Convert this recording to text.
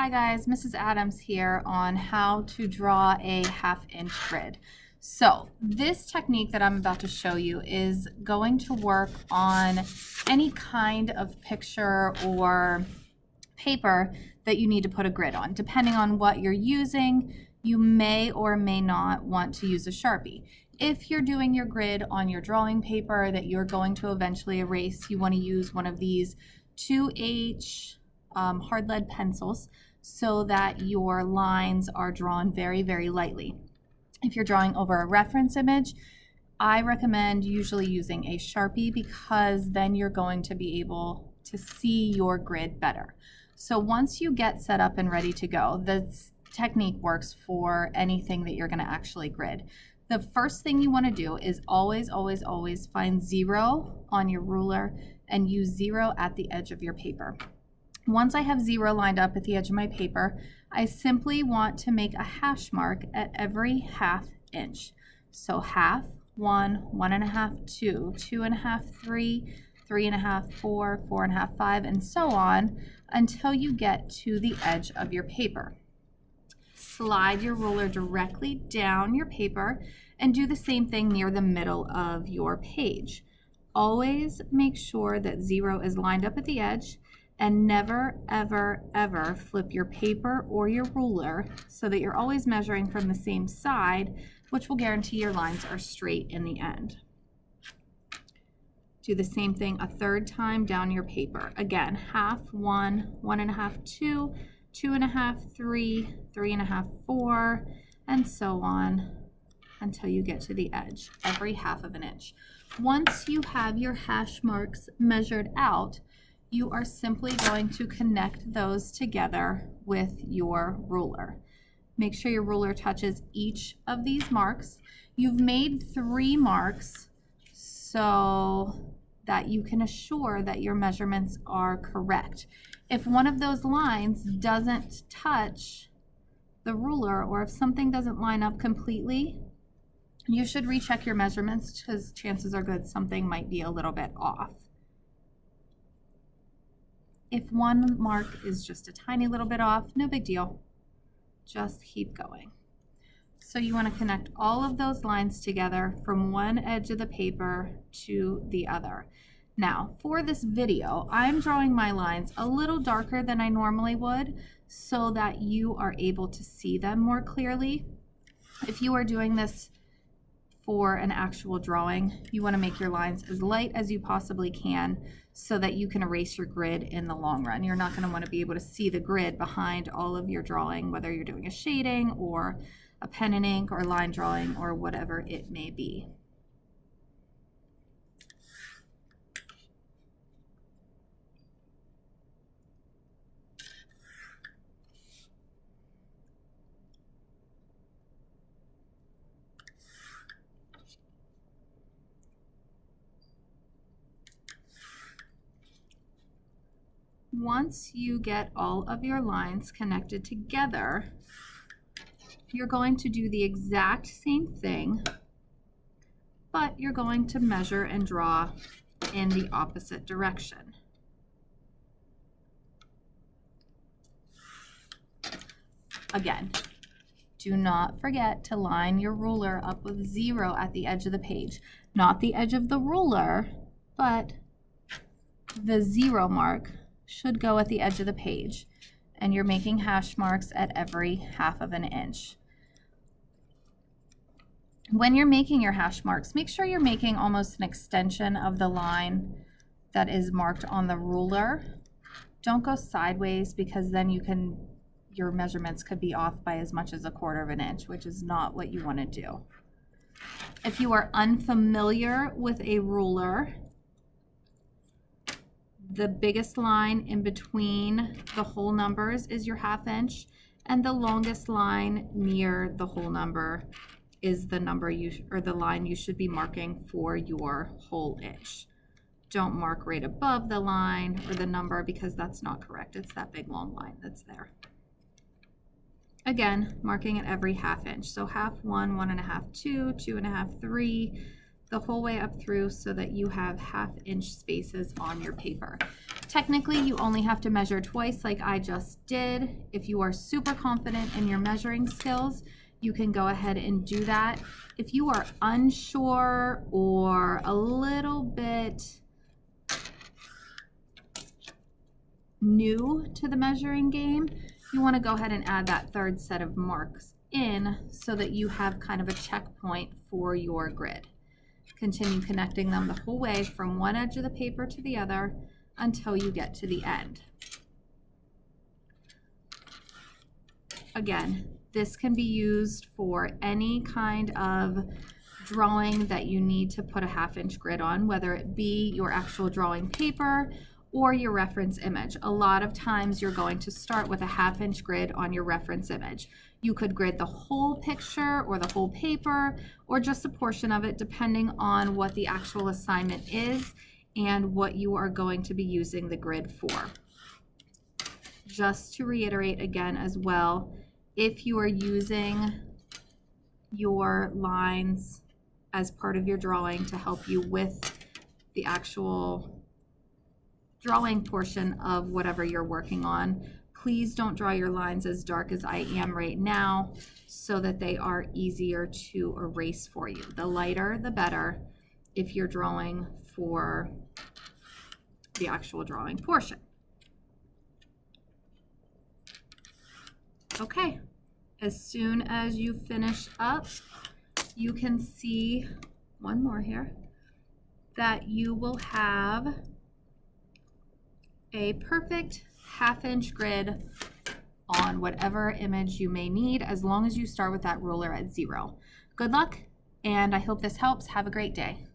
Hi guys, Mrs. Adams here on how to draw a 1/2 inch grid. So this technique that I'm about to show you is going to work on any kind of picture or paper that you need to put a grid on. Depending on what you're using, you may or may not want to use a Sharpie. If you're doing your grid on your drawing paper that you're going to eventually erase, you want to use one of these 2H hard lead pencils so that your lines are drawn very, very lightly. If you're drawing over a reference image, I recommend usually using a Sharpie because then you're going to be able to see your grid better. So once you get set up and ready to go, this technique works for anything that you're going to actually grid. The first thing you want to do is always find 0 on your ruler and use 0 at the edge of your paper. Once I have 0 lined up at the edge of my paper, I simply want to make a hash mark at every 1/2 inch. So 1/2, 1, 1.5, 2, 2.5, 3, 3.5, 4, 4.5, 5, and so on until you get to the edge of your paper. Slide your ruler directly down your paper and do the same thing near the middle of your page. Always make sure that 0 is lined up at the edge and never, ever flip your paper or your ruler so that you're always measuring from the same side, which will guarantee your lines are straight in the end. Do the same thing a third time down your paper. Again, 1/2, 1, 1.5, 2, 2.5, 3, 3.5, 4, and so on until you get to the edge, every 1/2 inch. Once you have your hash marks measured out, you are simply going to connect those together with your ruler. Make sure your ruler touches each of these marks. You've made 3 marks so that you can assure that your measurements are correct. If one of those lines doesn't touch the ruler, or if something doesn't line up completely, you should recheck your measurements because chances are good something might be a little bit off. If one mark is just a tiny little bit off, no big deal. Just keep going. So you want to connect all of those lines together from one edge of the paper to the other. Now, for this video, I'm drawing my lines a little darker than I normally would so that you are able to see them more clearly. If you are doing this for an actual drawing, you want to make your lines as light as you possibly can so that you can erase your grid in the long run. You're not going to want to be able to see the grid behind all of your drawing, whether you're doing a shading or a pen and ink or line drawing or whatever it may be. Once you get all of your lines connected together, you're going to do the exact same thing, but you're going to measure and draw in the opposite direction. Again, do not forget to line your ruler up with 0 at the edge of the page. Not the edge of the ruler, but the 0 mark should go at the edge of the page, and you're making hash marks at every 1/2 inch. When you're making your hash marks, make sure you're making almost an extension of the line that is marked on the ruler. Don't go sideways because then your measurements could be off by as much as 1/4 inch, which is not what you want to do. If you are unfamiliar with a ruler, the biggest line in between the whole numbers is your 1/2 inch, and the longest line near the whole number is the number the line you should be marking for your whole inch. Don't mark right above the line or the number because that's not correct. It's that big long line that's there. Again, marking at every 1/2 inch. So 1/2, 1, 1.5, 2, 2.5, 3, the whole way up through so that you have 1/2 inch spaces on your paper. Technically, you only have to measure twice like I just did. If you are super confident in your measuring skills, you can go ahead and do that. If you are unsure or a little bit new to the measuring game, you want to go ahead and add that 3rd set of marks in so that you have kind of a checkpoint for your grid. Continue connecting them the whole way from one edge of the paper to the other until you get to the end. Again, this can be used for any kind of drawing that you need to put a 1/2 inch grid on, whether it be your actual drawing paper or your reference image. A lot of times you're going to start with a 1/2 inch grid on your reference image. You could grid the whole picture or the whole paper or just a portion of it, depending on what the actual assignment is and what you are going to be using the grid for. Just to reiterate again as well, if you are using your lines as part of your drawing to help you with the actual drawing portion of whatever you're working on, please don't draw your lines as dark as I am right now so that they are easier to erase for you. The lighter, the better if you're drawing for the actual drawing portion. Okay, as soon as you finish up, you can see one more here, that you will have a perfect 1/2 inch grid on whatever image you may need, as long as you start with that ruler at 0. Good luck, and I hope this helps. Have a great day.